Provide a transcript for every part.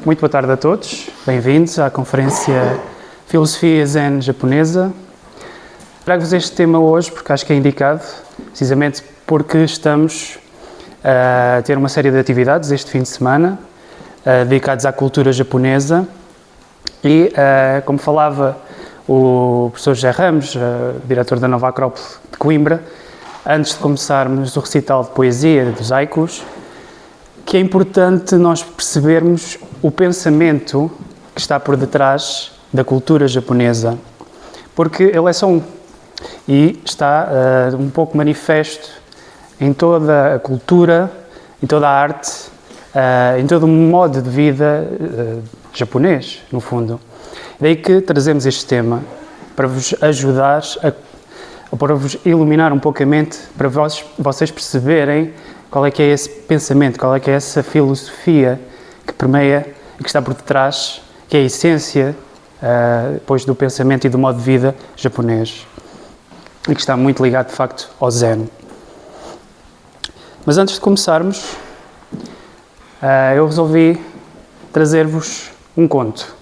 Muito boa tarde a todos, bem-vindos à conferência Filosofia Zen Japonesa. Trago-vos este tema hoje porque acho que é indicado, precisamente porque estamos a ter uma série de atividades este fim de semana dedicados à cultura japonesa e, como falava o professor José Ramos, diretor da Nova Acrópole de Coimbra, antes de começarmos o recital de poesia dos haikus, que é importante nós percebermos o pensamento que está por detrás da cultura japonesa, porque ele é só um e está um pouco manifesto em toda a cultura, em toda a arte, em todo o modo de vida japonês, no fundo. Daí que trazemos este tema para vos ajudar, para vos iluminar um pouco a mente, para vocês perceberem qual é que é esse pensamento, qual é que é essa filosofia que permeia e que está por detrás, que é a essência depois do pensamento e do modo de vida japonês e que está muito ligado, de facto, ao Zen. Mas antes de começarmos, eu resolvi trazer-vos um conto,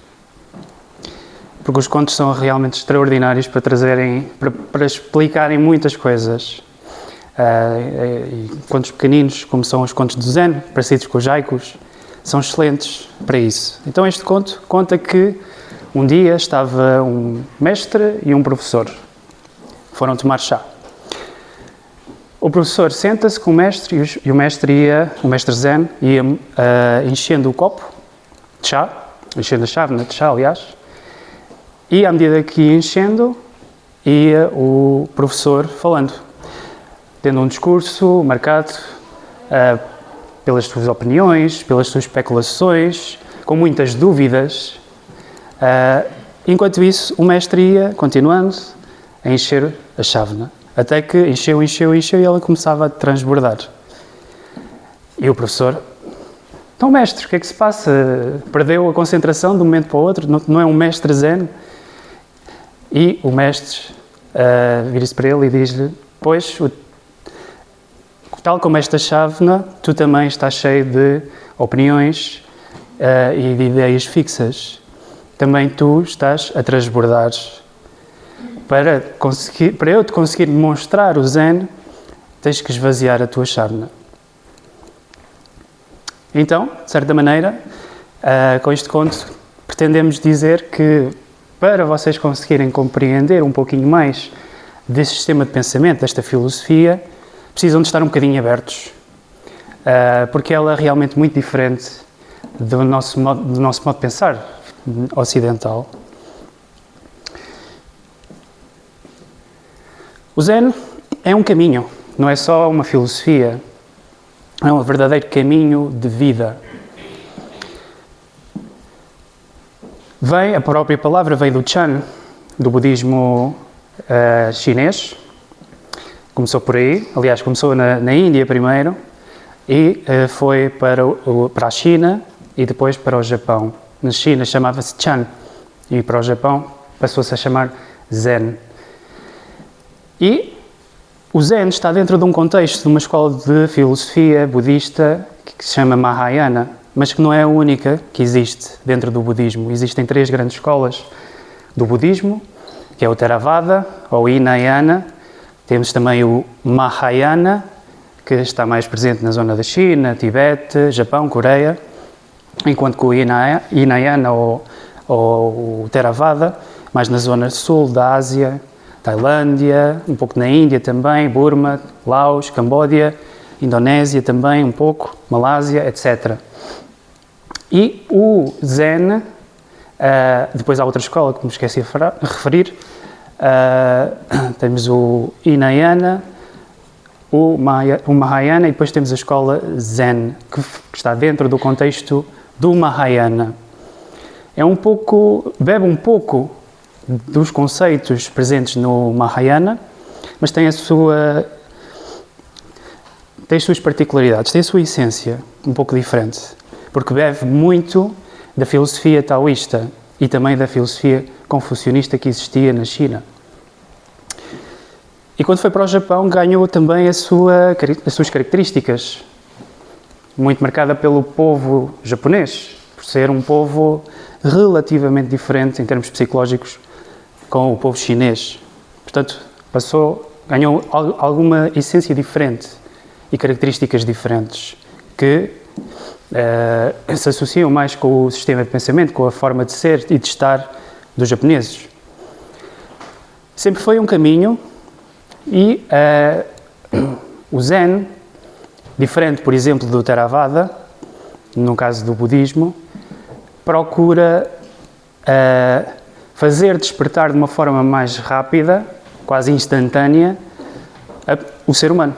porque os contos são realmente extraordinários para explicarem muitas coisas. E contos pequeninos, como são os contos do Zen, parecidos com os haikus, são excelentes para isso. Então este conto conta que um dia estava um mestre e um professor. Foram tomar chá. O professor senta-se com o mestre e o mestre Zen ia enchendo o copo de chá, enchendo a chávena de chá, aliás, e à medida que ia enchendo, ia o professor falando, tendo um discurso marcado pelas suas opiniões, pelas suas especulações, com muitas dúvidas. Enquanto isso, o mestre ia continuando a encher a chávena, até que encheu e ela começava a transbordar. E o professor: então, mestre, o que é que se passa? Perdeu a concentração de um momento para o outro? Não é um mestre Zen? E o mestre vira-se para ele e diz-lhe: pois, tal como esta chávena, tu também estás cheio de opiniões e de ideias fixas. Também tu estás a transbordar. Para eu te conseguir demonstrar o Zen, tens que esvaziar a tua chávena. Então, de certa maneira, com este conto, pretendemos dizer que para vocês conseguirem compreender um pouquinho mais desse sistema de pensamento, desta filosofia, precisam de estar um bocadinho abertos, porque ela é realmente muito diferente do nosso modo de pensar ocidental. O Zen é um caminho, não é só uma filosofia, é um verdadeiro caminho de vida. A própria palavra vem do Chan, do budismo chinês. Começou por aí, aliás, começou na Índia primeiro e foi para a China e depois para o Japão. Na China chamava-se Chan e para o Japão passou-se a chamar Zen. E o Zen está dentro de um contexto de uma escola de filosofia budista que se chama Mahayana, mas que não é a única que existe dentro do budismo. Existem 3 grandes escolas do budismo, que é o Theravada, ou Hinayana. Temos também o Mahayana, que está mais presente na zona da China, Tibete, Japão, Coreia, enquanto que o Hinayana ou o Theravada, mais na zona sul da Ásia, Tailândia, um pouco na Índia também, Burma, Laos, Camboja, Indonésia também um pouco, Malásia, etc. E o Zen, depois há outra escola que me esqueci de referir, temos o Hinayana, o Mahayana e depois temos a escola Zen, que está dentro do contexto do Mahayana. Bebe um pouco dos conceitos presentes no Mahayana, mas tem as suas particularidades, tem a sua essência um pouco diferente, porque bebe muito da filosofia taoísta e também da filosofia confucionista que existia na China. E quando foi para o Japão ganhou também as suas características, muito marcada pelo povo japonês, por ser um povo relativamente diferente em termos psicológicos com o povo chinês. Portanto, ganhou alguma essência diferente e características diferentes que se associam mais com o sistema de pensamento, com a forma de ser e de estar dos japoneses. Sempre foi um caminho e o Zen, diferente, por exemplo, do Theravada, no caso do budismo, procura fazer despertar de uma forma mais rápida, quase instantânea, o ser humano.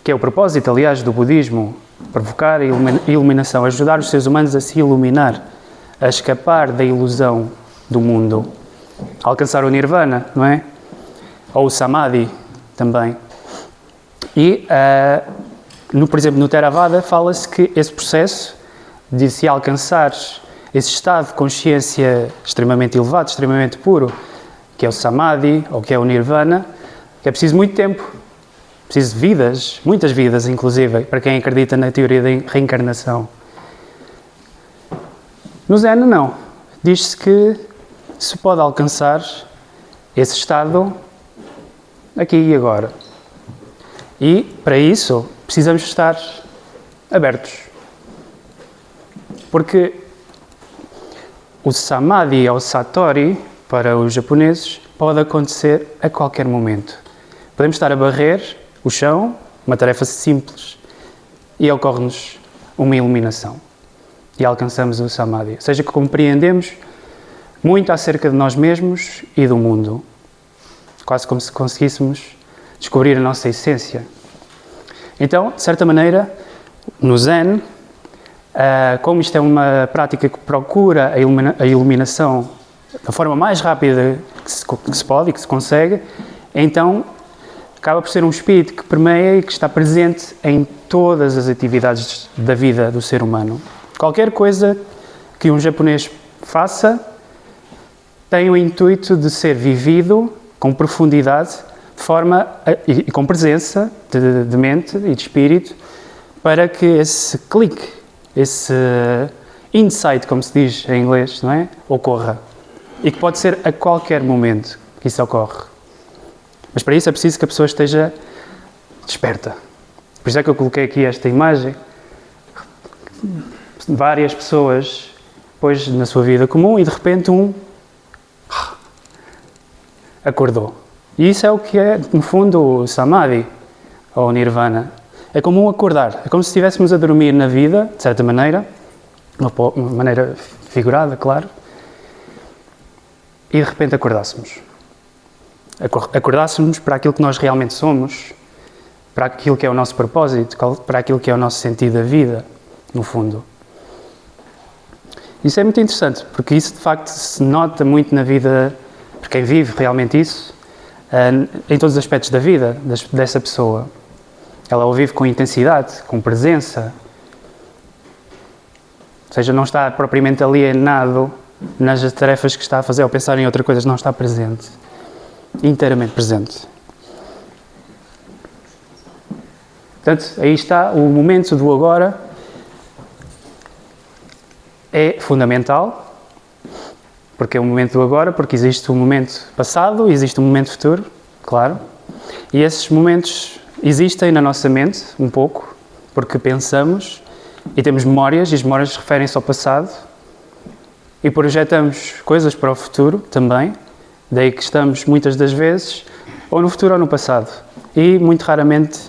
Que é o propósito, aliás, do budismo, provocar a iluminação, ajudar os seres humanos a se iluminar, a escapar da ilusão do mundo, a alcançar o nirvana, não é? Ou o samadhi também. E, por exemplo, no Theravada fala-se que esse processo de se alcançar esse estado de consciência extremamente elevado, extremamente puro, que é o samadhi, ou que é o nirvana, que é preciso muito tempo, preciso de vidas, muitas vidas, inclusive, para quem acredita na teoria da reencarnação. No Zen, não. Diz-se que se pode alcançar esse estado aqui e agora. E, para isso, precisamos estar abertos. Porque o samadhi ou satori, para os japoneses, pode acontecer a qualquer momento. Podemos estar a varrer o chão, uma tarefa simples, e ocorre-nos uma iluminação. E alcançamos o samadhi. Ou seja, que compreendemos muito acerca de nós mesmos e do mundo. Quase como se conseguíssemos descobrir a nossa essência. Então, de certa maneira, no Zen, como isto é uma prática que procura a iluminação da forma mais rápida que se pode e que se consegue, então acaba por ser um espírito que permeia e que está presente em todas as atividades da vida do ser humano. Qualquer coisa que um japonês faça tem o intuito de ser vivido com profundidade, de forma e com presença de mente e de espírito, para que esse clique, esse insight, como se diz em inglês, não é? Ocorra. E que pode ser a qualquer momento que isso ocorre. Mas para isso é preciso que a pessoa esteja desperta. Por isso é que eu coloquei aqui esta imagem. Várias pessoas, depois na sua vida comum, e de repente acordou. E isso é o que é, no fundo, o samadhi, ou nirvana. É como um acordar. É como se estivéssemos a dormir na vida, de certa maneira, uma maneira figurada, claro, e de repente acordássemos. Acordássemos para aquilo que nós realmente somos, para aquilo que é o nosso propósito, para aquilo que é o nosso sentido da vida, no fundo. Isso é muito interessante, porque isso de facto se nota muito na vida, por quem vive realmente isso, em todos os aspectos da vida dessa pessoa. Ela o vive com intensidade, com presença, ou seja, não está propriamente alienado nas tarefas que está a fazer, ou pensar em outra coisa, não está presente, inteiramente presente. Portanto, aí está o momento do agora, é fundamental, porque é o momento do agora, porque existe um momento passado e existe um momento futuro, claro, e esses momentos existem na nossa mente, um pouco, porque pensamos e temos memórias, e as memórias referem-se ao passado, e projetamos coisas para o futuro também, daí que estamos muitas das vezes ou no futuro ou no passado, e muito raramente,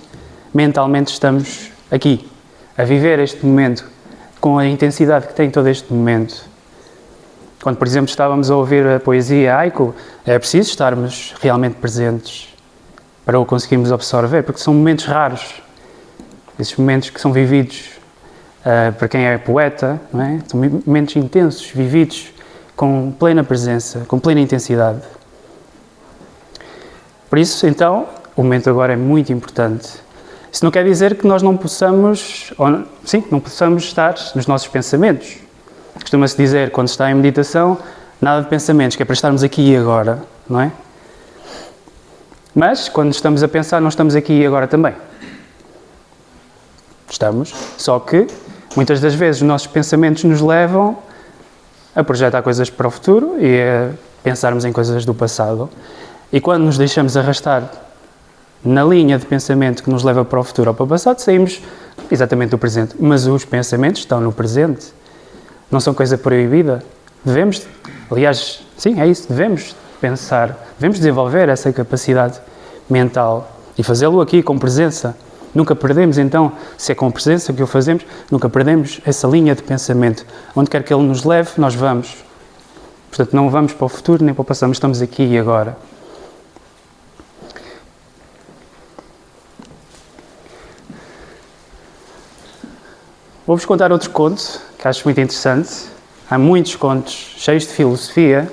mentalmente, estamos aqui, a viver este momento, com a intensidade que tem todo este momento. Quando, por exemplo, estávamos a ouvir a poesia haiku, é preciso estarmos realmente presentes para o conseguirmos absorver, porque são momentos raros, esses momentos que são vividos para quem é poeta, não é? São momentos intensos, vividos com plena presença, com plena intensidade. Por isso, então, o momento agora é muito importante. Isso não quer dizer que nós não possamos, não possamos estar nos nossos pensamentos. Costuma-se dizer, quando se está em meditação, nada de pensamentos, que é para estarmos aqui e agora, não é? Mas, quando estamos a pensar, não estamos aqui e agora também. Estamos, só que Muitas das vezes os nossos pensamentos nos levam a projetar coisas para o futuro e a pensarmos em coisas do passado. E quando nos deixamos arrastar na linha de pensamento que nos leva para o futuro ou para o passado, saímos exatamente do presente. Mas os pensamentos estão no presente. Não são coisa proibida. Devemos, aliás, sim, é isso, devemos pensar, devemos desenvolver essa capacidade mental e fazê-lo aqui com presença. Nunca perdemos, então, se é com presença que o fazemos, nunca perdemos essa linha de pensamento. Onde quer que ele nos leve, nós vamos. Portanto, não vamos para o futuro nem para o passado, mas estamos aqui e agora. Vou-vos contar outro conto que acho muito interessante. Há muitos contos cheios de filosofia,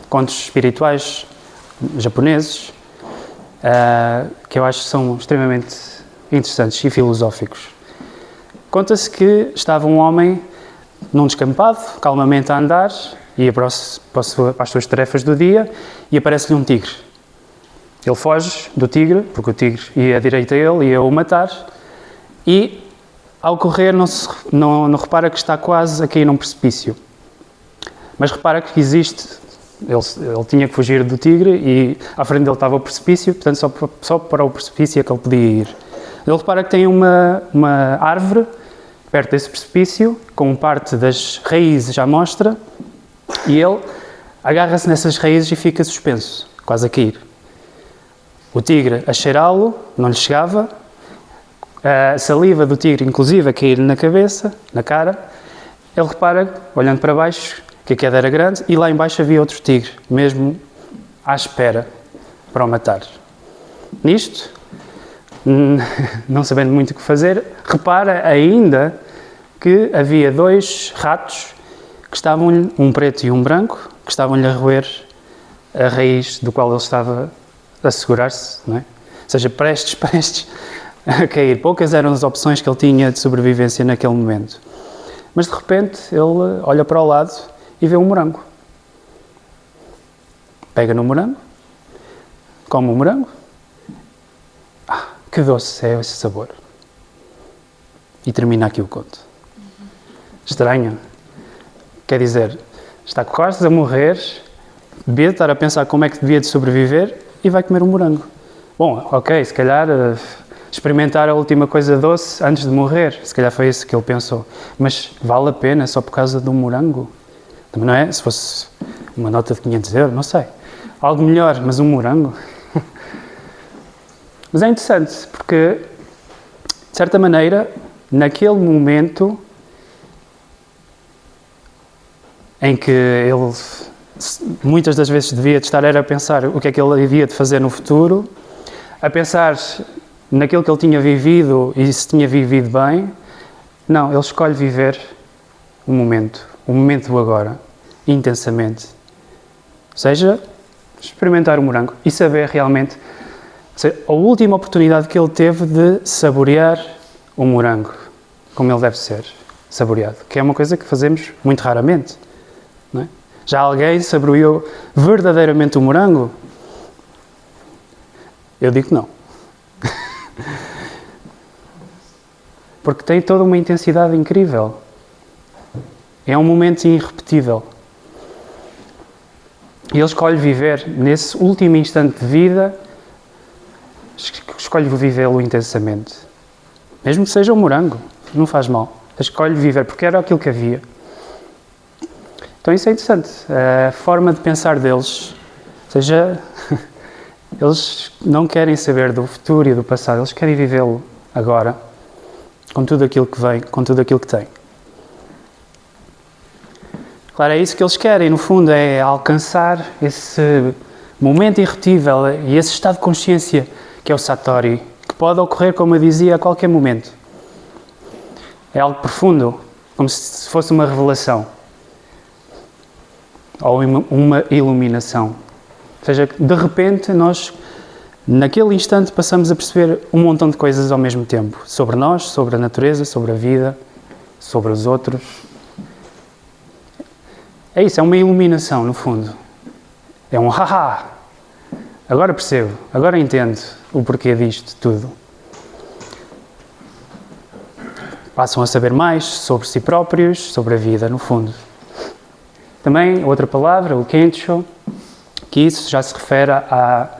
contos espirituais japoneses, que eu acho que são extremamente interessantes e filosóficos. Conta-se que estava um homem num descampado, calmamente a andar, ia para as suas tarefas do dia e aparece-lhe um tigre. Ele foge do tigre, porque o tigre ia à direita a ele, ia o matar, e ao correr não repara que está quase a cair num precipício. Mas repara que existe, ele tinha que fugir do tigre e à frente dele estava o precipício, portanto só para o precipício é que ele podia ir. Ele repara que tem uma árvore perto desse precipício, com parte das raízes à mostra, e ele agarra-se nessas raízes e fica suspenso, quase a cair. O tigre, a cheirá-lo, não lhe chegava, a saliva do tigre, inclusive, a cair na cabeça, na cara. Ele repara, olhando para baixo, que a queda era grande e lá embaixo havia outro tigre, mesmo à espera para o matar. Nisto, não sabendo muito o que fazer, repara ainda que havia dois ratos que estavam, um preto e um branco, que estavam-lhe a roer a raiz do qual ele estava a segurar-se, não é? Ou seja, prestes a cair. Poucas eram as opções que ele tinha de sobrevivência naquele momento. Mas de repente ele olha para o lado e vê um morango. Pega no morango, come o morango. Que doce é esse sabor. E termina aqui o conto. Estranho. Quer dizer, está quase a morrer, devia estar a pensar como é que devia de sobreviver e vai comer um morango. Bom, ok, se calhar experimentar a última coisa doce antes de morrer. Se calhar foi isso que ele pensou. Mas vale a pena só por causa de um morango? Também não é? Se fosse uma nota de 500 euros, não sei. Algo melhor, mas um morango? Mas é interessante, porque, de certa maneira, naquele momento em que ele muitas das vezes devia de estar a pensar o que é que ele havia de fazer no futuro, a pensar naquilo que ele tinha vivido e se tinha vivido bem, não, ele escolhe viver o momento do agora, intensamente. Ou seja, experimentar o morango e saber realmente a última oportunidade que ele teve de saborear o morango, como ele deve ser saboreado, que é uma coisa que fazemos muito raramente, não é? Já alguém saboreou verdadeiramente o morango? Eu digo que não. Porque tem toda uma intensidade incrível. É um momento irrepetível. E ele escolhe viver nesse último instante de vida, escolhe vivê-lo intensamente. Mesmo que seja um morango, não faz mal. Escolhe viver, porque era aquilo que havia. Então isso é interessante. A forma de pensar deles, ou seja, eles não querem saber do futuro e do passado, eles querem vivê-lo agora, com tudo aquilo que vem, com tudo aquilo que tem. Claro, é isso que eles querem, no fundo, é alcançar esse momento irrepetível e esse estado de consciência que é o Satori, que pode ocorrer, como eu dizia, a qualquer momento. É algo profundo, como se fosse uma revelação ou uma iluminação. Ou seja, de repente nós, naquele instante, passamos a perceber um montão de coisas ao mesmo tempo. Sobre nós, sobre a natureza, sobre a vida, sobre os outros. É isso, é uma iluminação, no fundo. É um haha! Agora percebo, agora entendo o porquê disto tudo. passam a saber mais sobre si próprios, sobre a vida, no fundo. Também, outra palavra, o Kensho, que isso já se refere à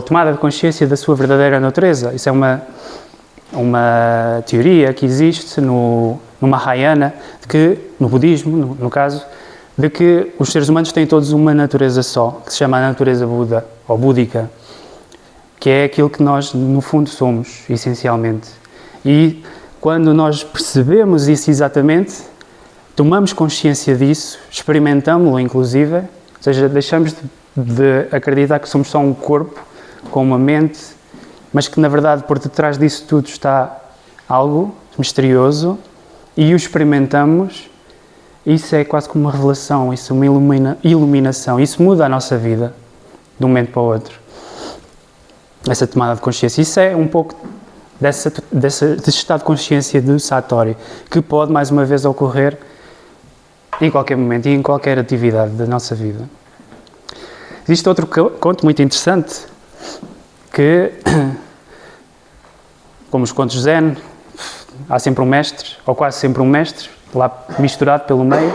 tomada de consciência da sua verdadeira natureza. Isso é uma teoria que existe no Mahayana, de que, no budismo, no caso, de que os seres humanos têm todos uma natureza só, que se chama a natureza Buda, ou búdica, que é aquilo que nós, no fundo, somos, essencialmente. E quando nós percebemos isso exatamente, tomamos consciência disso, experimentamos-lo, inclusive, ou seja, deixamos de acreditar que somos só um corpo com uma mente, mas que, na verdade, por detrás disso tudo está algo misterioso e o experimentamos. Isso é quase como uma revelação, isso é uma iluminação, isso muda a nossa vida de um momento para o outro. Essa tomada de consciência, isso é um pouco desse estado de consciência do Satori, que pode, mais uma vez, ocorrer em qualquer momento e em qualquer atividade da nossa vida. Existe outro conto muito interessante, que, como os contos zen, há sempre um mestre, ou quase sempre um mestre, lá misturado pelo meio,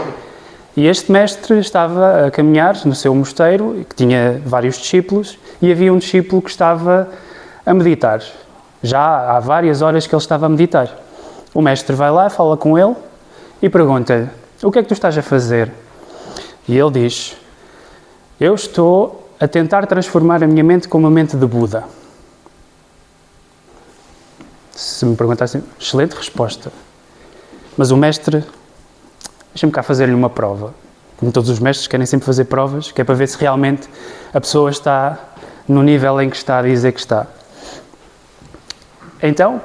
e este mestre estava a caminhar no seu mosteiro, que tinha vários discípulos, e havia um discípulo que estava a meditar. Já há várias horas que ele estava a meditar. O mestre vai lá, fala com ele e pergunta-lhe: o que é que tu estás a fazer? E ele diz: eu estou a tentar transformar a minha mente como a mente de Buda. Se me perguntassem, excelente resposta. Mas o mestre, deixa-me cá fazer-lhe uma prova. Como todos os mestres querem sempre fazer provas, que é para ver se realmente a pessoa está no nível em que está a dizer que está. Então,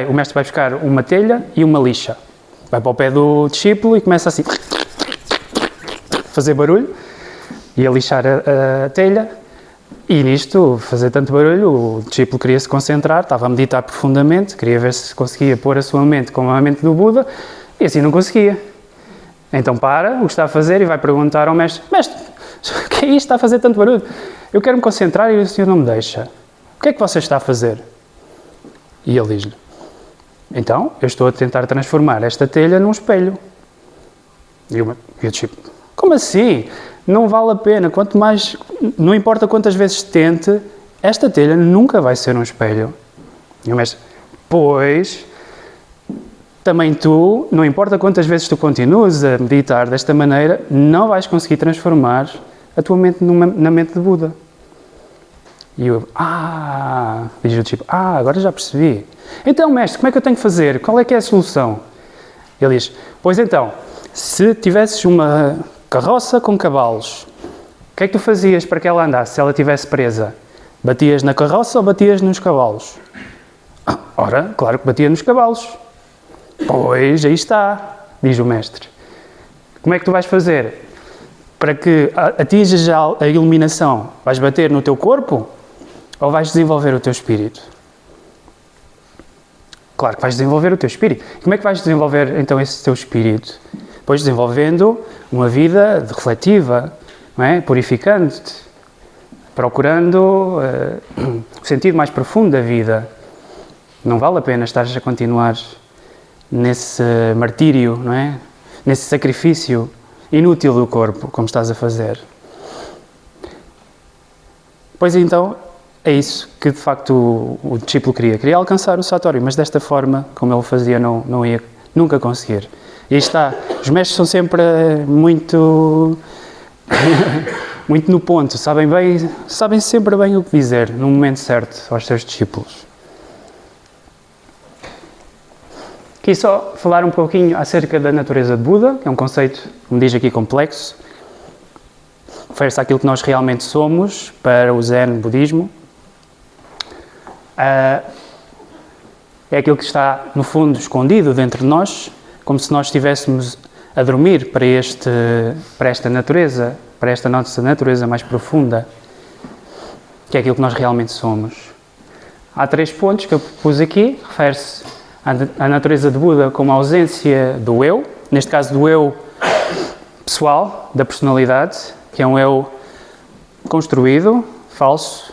o mestre vai buscar uma telha e uma lixa. Vai para o pé do discípulo e começa assim a fazer barulho e a lixar a telha. E nisto, fazer tanto barulho, o discípulo queria se concentrar, estava a meditar profundamente, queria ver se conseguia pôr a sua mente como a mente do Buda, e assim não conseguia. Então para o que está a fazer e vai perguntar ao mestre: mestre, o que é isto? Está a fazer tanto barulho? Eu quero me concentrar e o senhor não me deixa. O que é que você está a fazer? E ele diz-lhe: então, eu estou a tentar transformar esta telha num espelho. E o discípulo: como assim? Não vale a pena, quanto mais, não importa quantas vezes tente, esta telha nunca vai ser um espelho. E o mestre: pois, também tu, não importa quantas vezes tu continuas a meditar desta maneira, não vais conseguir transformar a tua mente na mente de Buda. E eu: diz o tipo: agora já percebi. Então, mestre, como é que eu tenho que fazer? Qual é que é a solução? Ele diz: pois então, se tivesses uma carroça com cavalos, o que é que tu fazias para que ela andasse se ela estivesse presa? Batias na carroça ou batias nos cavalos? Ora, claro que batia nos cavalos. Pois, aí está, diz o mestre. Como é que tu vais fazer para que atinjas a iluminação? Vais bater no teu corpo ou vais desenvolver o teu espírito? Claro que vais desenvolver o teu espírito. Como é que vais desenvolver então esse teu espírito? Pois desenvolvendo uma vida refletiva, não é? Purificando-te, procurando o sentido mais profundo da vida. Não vale a pena estares a continuar nesse martírio, não é? Nesse sacrifício inútil do corpo, como estás a fazer. Pois então, é isso que de facto o discípulo queria. Queria alcançar o Satori, mas desta forma, como ele fazia, não ia nunca conseguir. E aí está, os mestres são sempre muito muito no ponto, sabem sempre bem o que dizer, no momento certo, aos seus discípulos. Aqui só falar um pouquinho acerca da natureza de Buda, que é um conceito, como diz aqui, complexo. Refere-se àquilo que nós realmente somos para o Zen budismo. É aquilo que está, no fundo, escondido dentro de nós, como se nós estivéssemos a dormir para esta natureza, para esta nossa natureza mais profunda, que é aquilo que nós realmente somos. Há 3 pontos que eu pus aqui. Refere-se à natureza de Buda como a ausência do eu, neste caso do eu pessoal, da personalidade, que é um eu construído, falso,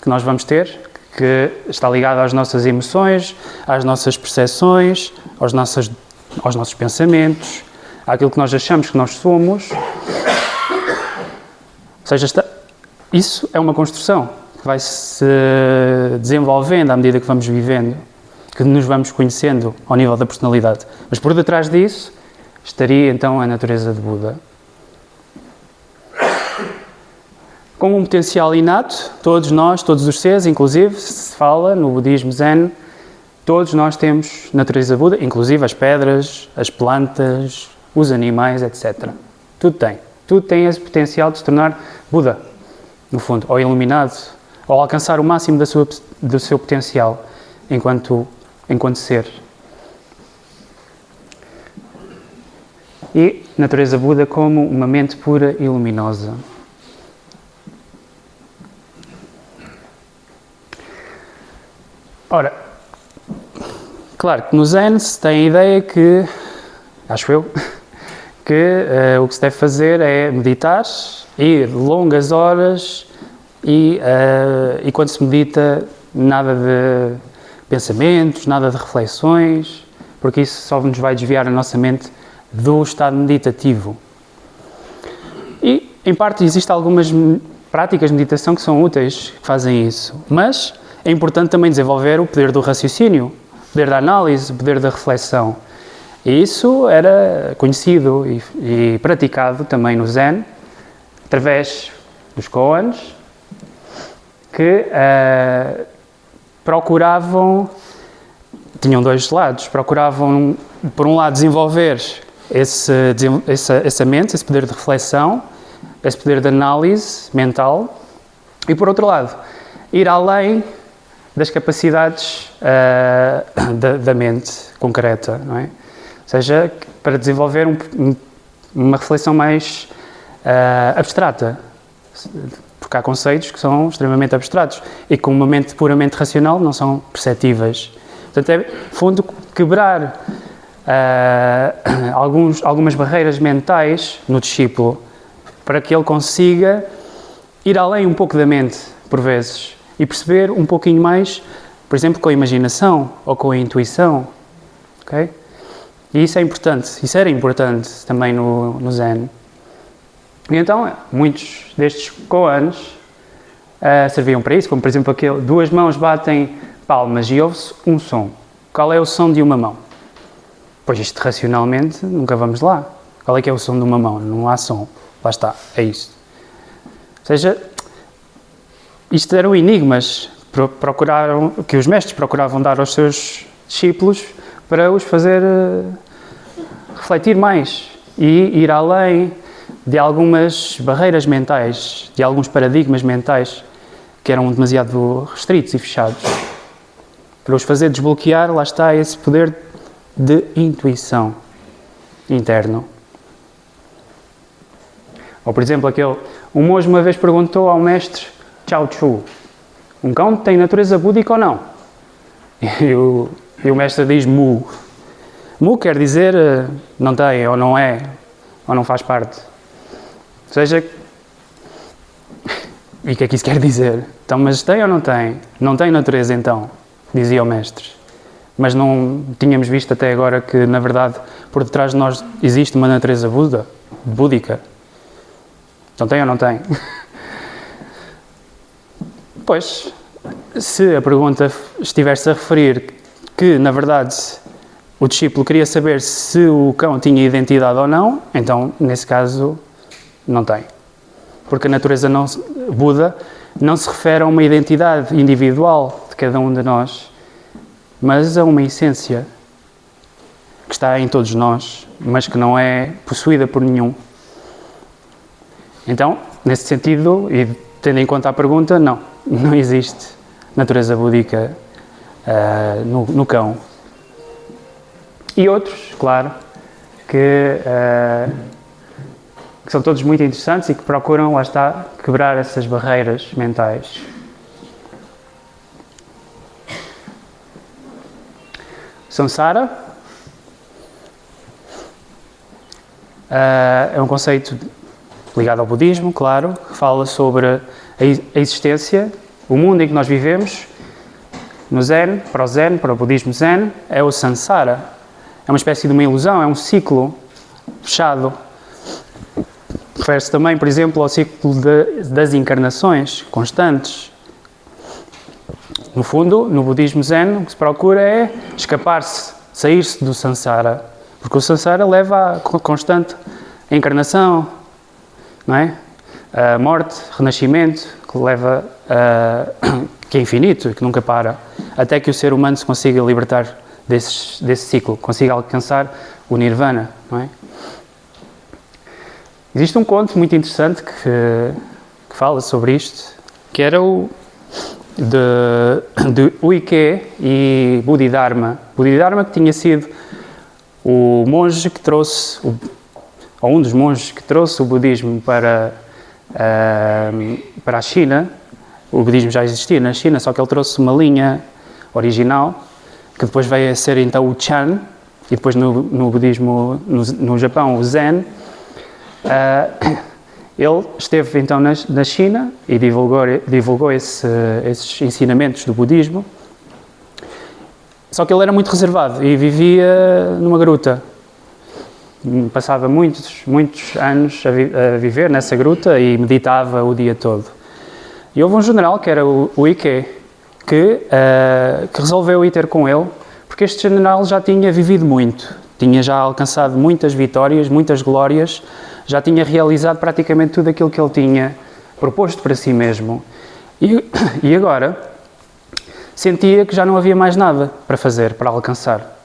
que nós vamos ter, que está ligado às nossas emoções, às nossas percepções, aos nossos pensamentos, àquilo que nós achamos que nós somos. Ou seja, isso é uma construção que vai se desenvolvendo à medida que vamos vivendo, que nos vamos conhecendo ao nível da personalidade. Mas por detrás disso estaria então a natureza de Buda. Como um potencial inato, todos nós, todos os seres, inclusive, se fala no budismo Zen, todos nós temos natureza Buda, inclusive as pedras, as plantas, os animais, etc. Tudo tem esse potencial de se tornar Buda, no fundo, ou iluminado, ou alcançar o máximo do seu potencial enquanto ser. E natureza Buda como uma mente pura e luminosa. Ora, claro que no Zen se tem a ideia que, acho eu, que o que se deve fazer é meditar, ir longas horas e quando se medita nada de pensamentos, nada de reflexões, porque isso só nos vai desviar a nossa mente do estado meditativo. E, em parte, existem algumas práticas de meditação que são úteis, que fazem isso, mas é importante também desenvolver o poder do raciocínio, o poder da análise, o poder da reflexão. E isso era conhecido e praticado também no Zen, através dos koans, que tinham dois lados, procuravam, por um lado, desenvolver essa mente, esse poder de reflexão, esse poder de análise mental, e, por outro lado, ir além das capacidades da mente concreta, não é? Ou seja, para desenvolver uma reflexão mais abstrata, porque há conceitos que são extremamente abstratos e com uma mente puramente racional não são perceptíveis. Portanto, é, no fundo, quebrar algumas barreiras mentais no discípulo para que ele consiga ir além um pouco da mente, por vezes, e perceber um pouquinho mais, por exemplo, com a imaginação ou com a intuição. Okay? E isso é importante, isso era importante também no Zen. E então, muitos destes koans serviam para isso, como por exemplo aquele, duas mãos batem palmas e ouve-se um som. Qual é o som de uma mão? Pois isto racionalmente nunca vamos lá. Qual é que é o som de uma mão? Não há som. Lá está, é isto. Ou seja, isto eram enigmas que os mestres procuravam dar aos seus discípulos para os fazer refletir mais e ir além de algumas barreiras mentais, de alguns paradigmas mentais que eram demasiado restritos e fechados. Para os fazer desbloquear, lá está esse poder de intuição interno. Ou, por exemplo, um monge uma vez perguntou ao mestre Chao Chu, um cão tem natureza búdica ou não? E o mestre diz Mu. Mu quer dizer não tem, ou não é, ou não faz parte. Ou seja, e o que é que isso quer dizer? Então, mas tem ou não tem? Não tem natureza então, dizia o mestre. Mas não tínhamos visto até agora que, na verdade, por detrás de nós existe uma natureza búdica. Então tem ou não tem? Pois, se a pergunta estivesse a referir que, na verdade, o discípulo queria saber se o cão tinha identidade ou não, então, nesse caso, não tem. Porque a natureza Buda não se refere a uma identidade individual de cada um de nós, mas a uma essência que está em todos nós, mas que não é possuída por nenhum. Então, nesse sentido, e tendo em conta a pergunta, não existe natureza búdica no cão. E outros, claro, que são todos muito interessantes e que procuram, lá está, quebrar essas barreiras mentais. Samsara é um conceito ligado ao budismo, claro, que fala sobre a existência, o mundo em que nós vivemos no Zen, para o budismo Zen, é o samsara. É uma espécie de uma ilusão, é um ciclo fechado. Refere-se também, por exemplo, ao ciclo das encarnações constantes. No fundo, no budismo Zen, o que se procura é escapar-se, sair-se do samsara, porque o samsara leva à constante encarnação, não é? A morte, renascimento, que leva que é infinito e que nunca para, até que o ser humano se consiga libertar desse ciclo, consiga alcançar o nirvana, não é? Existe um conto muito interessante que fala sobre isto, que era o de Uike e Bodhidharma. Bodhidharma, que tinha sido o monge que trouxe, ou um dos monges que trouxe o budismo para a China. O budismo já existia na China, só que ele trouxe uma linha original, que depois veio a ser então o Chan, e depois no budismo, no Japão, o Zen. Ele esteve então na China e divulgou esses ensinamentos do budismo, só que ele era muito reservado e vivia numa gruta. Passava muitos anos a viver nessa gruta e meditava o dia todo. E houve um general, que era o Ike, que resolveu ir ter com ele, porque este general já tinha vivido muito, tinha já alcançado muitas vitórias, muitas glórias, já tinha realizado praticamente tudo aquilo que ele tinha proposto para si mesmo. E agora sentia que já não havia mais nada para fazer, para alcançar.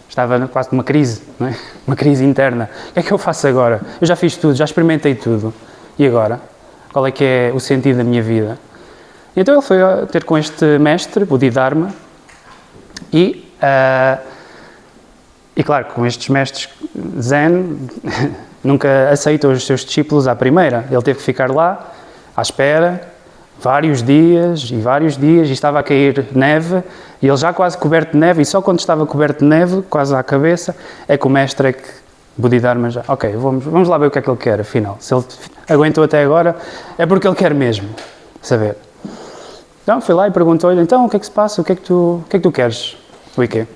Estava quase numa crise, não é? Uma crise interna. O que é que eu faço agora? Eu já fiz tudo, já experimentei tudo. E agora? Qual é que é o sentido da minha vida? Então ele foi ter com este mestre, Bodhidharma, e claro, com estes mestres Zen, nunca aceitam os seus discípulos à primeira. Ele teve que ficar lá, à espera, vários dias, e estava a cair neve, e ele já quase coberto de neve, e só quando estava coberto de neve, quase à cabeça, é que o mestre, Bodhidharma já, ok, vamos lá ver o que é que ele quer, afinal. Se ele aguentou até agora, é porque ele quer mesmo saber. Então, foi lá e perguntou-lhe, então, o que é que se passa? O que é que tu queres, Uike?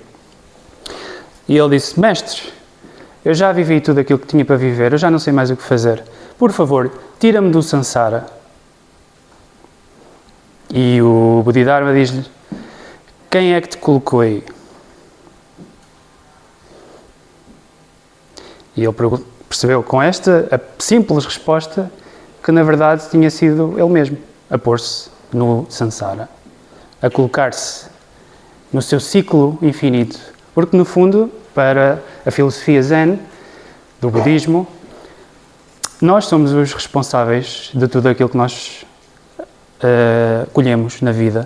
E ele disse, mestre, eu já vivi tudo aquilo que tinha para viver, eu já não sei mais o que fazer. Por favor, tira-me do samsara. E o Bodhidharma diz-lhe, quem é que te colocou aí? E ele percebeu com esta a simples resposta que na verdade tinha sido ele mesmo, a pôr-se no samsara, a colocar-se no seu ciclo infinito. Porque no fundo, para a filosofia Zen, do budismo, nós somos os responsáveis de tudo aquilo que nós colhemos na vida.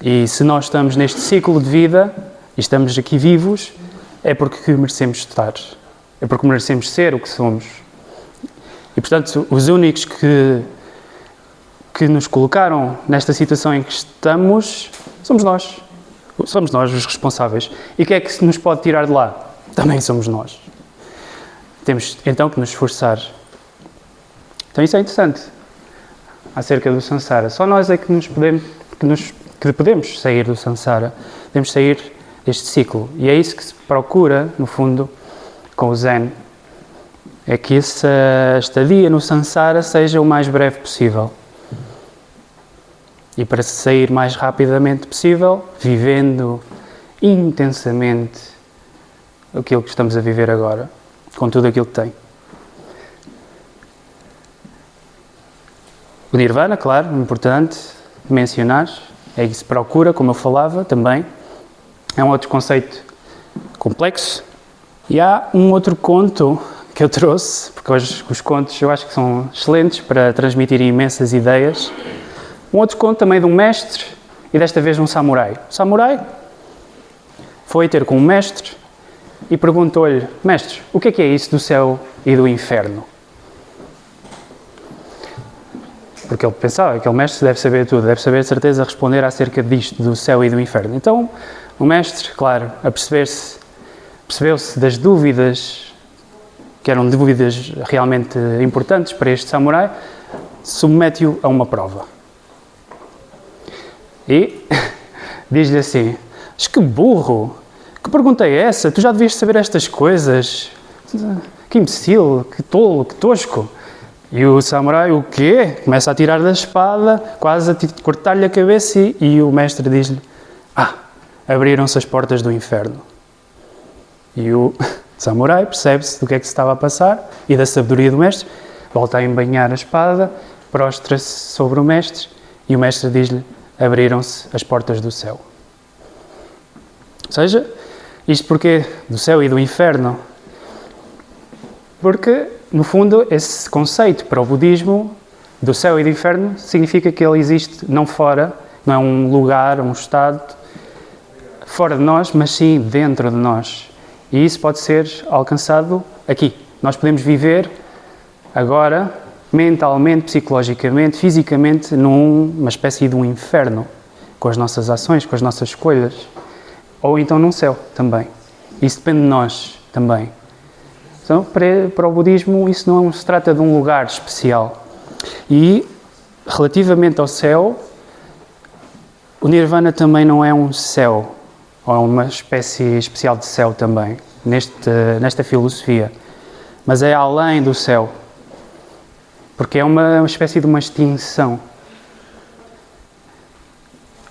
E se nós estamos neste ciclo de vida e estamos aqui vivos, é porque merecemos estar, é porque merecemos ser o que somos. E portanto, os únicos que nos colocaram nesta situação em que estamos, somos nós. Somos nós os responsáveis. E o que é que nos pode tirar de lá? Também somos nós. Temos então que nos esforçar. Então isso é interessante. Acerca do samsara. Só nós é que podemos sair do samsara. Podemos sair deste ciclo. E é isso que se procura, no fundo, com o Zen. É que essa estadia no samsara seja o mais breve possível. E para sair mais rapidamente possível, vivendo intensamente aquilo que estamos a viver agora, com tudo aquilo que tem. O Nirvana, claro, importante mencionar, é que se procura, como eu falava também, é um outro conceito complexo. E há um outro conto que eu trouxe, porque hoje os contos eu acho que são excelentes para transmitir imensas ideias. Um outro conto também de um mestre, e desta vez um samurai. O samurai foi ter com um mestre e perguntou-lhe, mestre, o que é isso do céu e do inferno? Porque ele pensava, aquele mestre deve saber tudo, deve saber de certeza responder acerca disto, do céu e do inferno. Então, o mestre, claro, percebeu-se das dúvidas, que eram dúvidas realmente importantes para este samurai, submete-o a uma prova. E diz-lhe assim: mas que burro! Que pergunta é essa? Tu já devias saber estas coisas. Que imbecil, que tolo, que tosco. E o samurai, o quê? Começa a tirar da espada, quase a cortar-lhe a cabeça e o mestre diz-lhe: abriram-se as portas do inferno. E o samurai percebe-se do que é que se estava a passar e da sabedoria do mestre, volta a embainhar a espada, prostra-se sobre o mestre e o mestre diz-lhe: abriram-se as portas do céu. Ou seja, isto porquê do céu e do inferno? Porque, no fundo, esse conceito para o budismo do céu e do inferno significa que ele existe não fora, não é um lugar, um estado fora de nós, mas sim dentro de nós. E isso pode ser alcançado aqui. Nós podemos viver agora, mentalmente, psicologicamente, fisicamente, numa espécie de um inferno, com as nossas ações, com as nossas escolhas. Ou então num céu também. Isso depende de nós também. Então, para o budismo, isso não se trata de um lugar especial. E, relativamente ao céu, o nirvana também não é um céu, ou é uma espécie especial de céu também, nesta filosofia. Mas é além do céu, porque é uma espécie de uma extinção.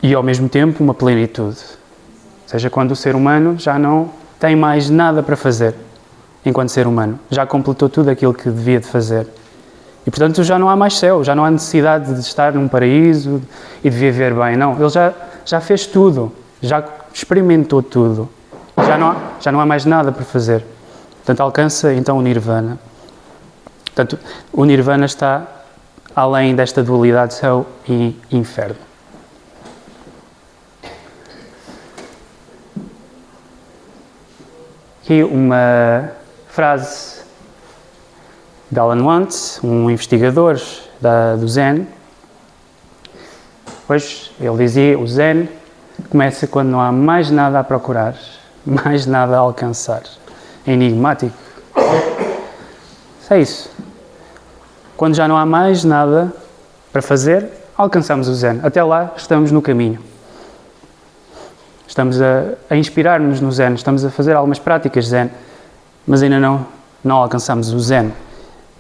E, ao mesmo tempo, uma plenitude. Ou seja, quando o ser humano já não tem mais nada para fazer. Enquanto ser humano, já completou tudo aquilo que devia de fazer. E, portanto, já não há mais céu, já não há necessidade de estar num paraíso e de viver bem, não. Ele já fez tudo, já experimentou tudo, já não há mais nada para fazer. Portanto, alcança então o nirvana. Portanto, o nirvana está além desta dualidade céu e inferno. Aqui uma frase de Alan Watts, um investigador do Zen. Pois ele dizia: o Zen começa quando não há mais nada a procurar, mais nada a alcançar. É enigmático. É isso. Quando já não há mais nada para fazer, alcançamos o Zen. Até lá estamos no caminho. Estamos a inspirar-nos no Zen, estamos a fazer algumas práticas Zen, mas ainda não alcançamos o Zen,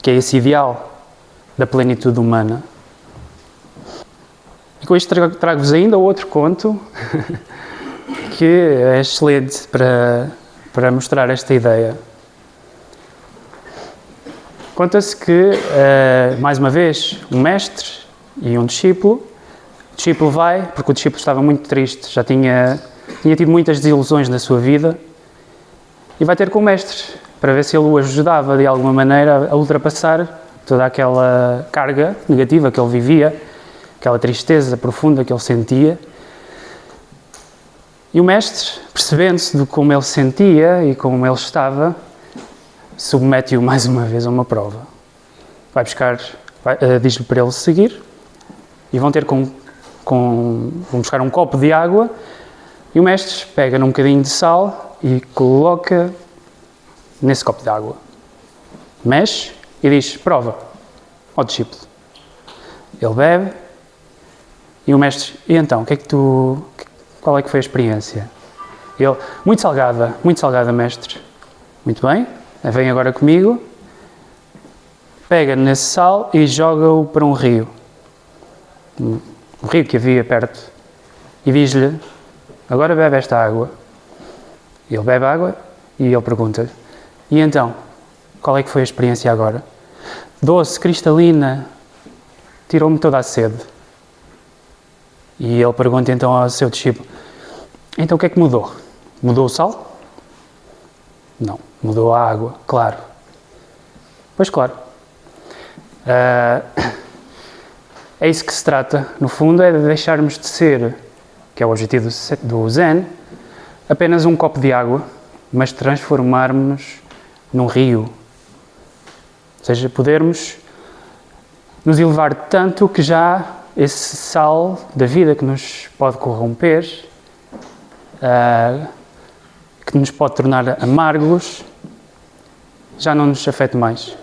que é esse ideal da plenitude humana. E com isto trago-vos ainda outro conto que é excelente para mostrar esta ideia. Conta-se que, mais uma vez, um mestre e um discípulo. O discípulo vai, porque o discípulo estava muito triste, já tinha tido muitas desilusões na sua vida, e vai ter com o mestre, para ver se ele o ajudava de alguma maneira a ultrapassar toda aquela carga negativa que ele vivia, aquela tristeza profunda que ele sentia. E o mestre, percebendo-se de como ele sentia e como ele estava, submete-o mais uma vez a uma prova. Diz-lhe para ele seguir, e vão buscar um copo de água, e o mestre pega num bocadinho de sal e coloca nesse copo de água. Mexe e diz: prova ao discípulo. Ele bebe e o mestre: e então, qual é que foi a experiência? Ele: muito salgada, mestre. Muito bem, vem agora comigo. Pega nesse sal e joga-o para um rio. Um rio que havia perto. E diz-lhe: agora bebe esta água. Ele bebe água e ele pergunta: e então, qual é que foi a experiência agora? Doce, cristalina, tirou-me toda a sede. E ele pergunta então ao seu discípulo: então o que é que mudou? Mudou o sal? Não, mudou a água, claro. Pois claro. É isso que se trata, no fundo, é de deixarmos de ser, que é o objetivo do Zen, apenas um copo de água, mas transformarmos-nos num rio. Ou seja, podermos nos elevar tanto que já esse sal da vida que nos pode corromper, que nos pode tornar amargos, já não nos afeta mais.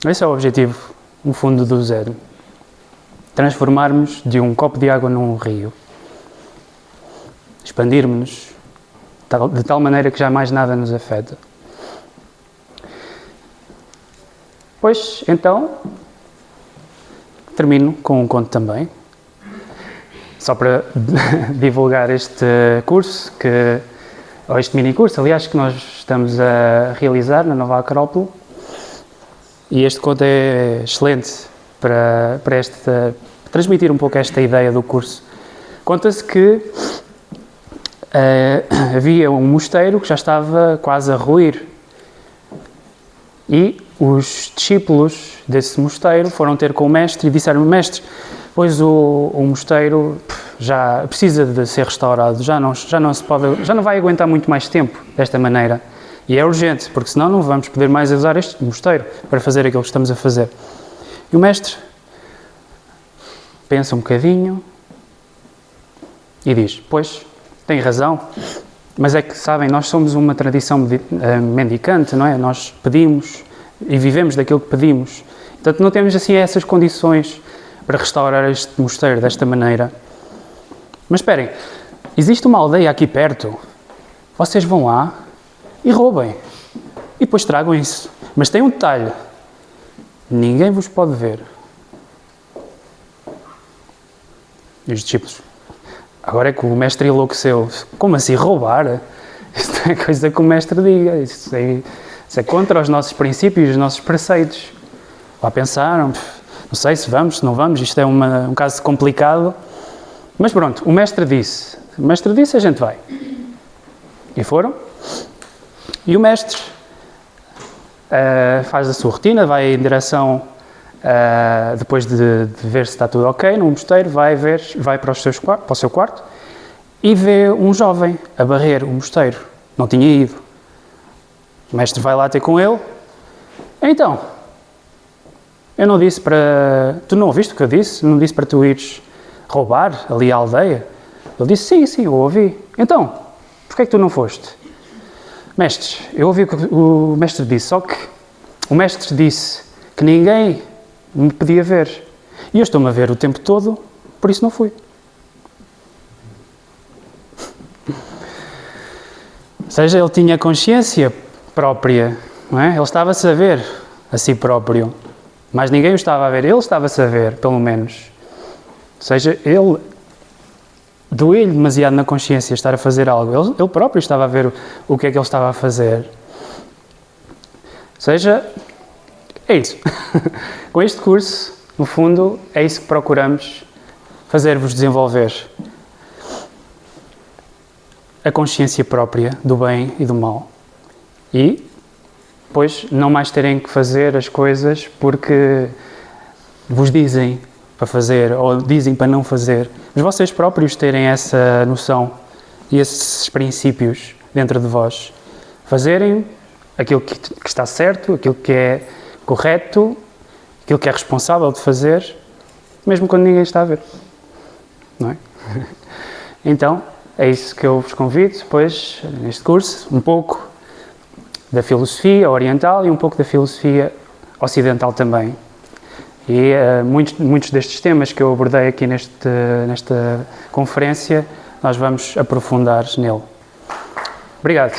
Esse é o objetivo, no fundo, do Zen. transformarmos de um copo de água num rio. Expandirmos-nos de tal maneira que jamais nada nos afeta. Pois, então, termino com um conto também. Só para divulgar este curso, ou este mini curso, aliás, que nós estamos a realizar na Nova Acrópole. E este conto é excelente para transmitir um pouco esta ideia do curso. Conta-se que havia um mosteiro que já estava quase a ruir e os discípulos desse mosteiro foram ter com o mestre e disseram: mestre, pois o mosteiro já precisa de ser restaurado, já não vai aguentar muito mais tempo desta maneira. E é urgente, porque senão não vamos poder mais usar este mosteiro para fazer aquilo que estamos a fazer. E o mestre pensa um bocadinho e diz: pois, tem razão, mas é que, sabem, nós somos uma tradição mendicante, não é? Nós pedimos e vivemos daquilo que pedimos. Portanto, não temos assim essas condições para restaurar este mosteiro desta maneira. Mas esperem, existe uma aldeia aqui perto, vocês vão lá e roubem, e depois tragam isso. Mas tem um detalhe: ninguém vos pode ver. E os discípulos: agora é que o mestre enlouqueceu. Como assim roubar? Isto é coisa que o mestre diga. Isso é contra os nossos princípios e os nossos preceitos. Lá pensaram: não sei se vamos, se não vamos, isto é um caso complicado. Mas pronto, o mestre disse, a gente vai. E foram. E o mestre faz a sua rotina, vai em direção, depois de ver se está tudo ok no mosteiro, vai para o seu quarto e vê um jovem a varrer o mosteiro. Não tinha ido. O mestre vai lá ter com ele. Então, eu não disse para... Tu não ouviste o que eu disse? Não disse para tu ires roubar ali a aldeia? Ele disse: sim, eu ouvi. Então, porquê é que tu não foste? Mestres, eu ouvi o que o mestre disse, só que o mestre disse que ninguém me podia ver. E eu estou-me a ver o tempo todo, por isso não fui. Ou seja, ele tinha consciência própria, não é? Ele estava-se a ver a si próprio. Mas ninguém o estava a ver, ele estava-se a ver, pelo menos. Ou seja, ele doeu-lhe demasiado na consciência estar a fazer algo. Ele próprio estava a ver o que é que ele estava a fazer. Ou seja, é isso. Com este curso, no fundo, é isso que procuramos fazer-vos desenvolver. A consciência própria do bem e do mal. E, pois, não mais terem que fazer as coisas porque vos dizem para fazer ou dizem para não fazer, mas vocês próprios terem essa noção e esses princípios dentro de vós. Fazerem aquilo que está certo, aquilo que é correto, aquilo que é responsável de fazer, mesmo quando ninguém está a ver. Não é? Então, é isso que eu vos convido, depois, neste curso, um pouco da filosofia oriental e um pouco da filosofia ocidental também. E muitos destes temas que eu abordei aqui nesta conferência, nós vamos aprofundar nele. Obrigado.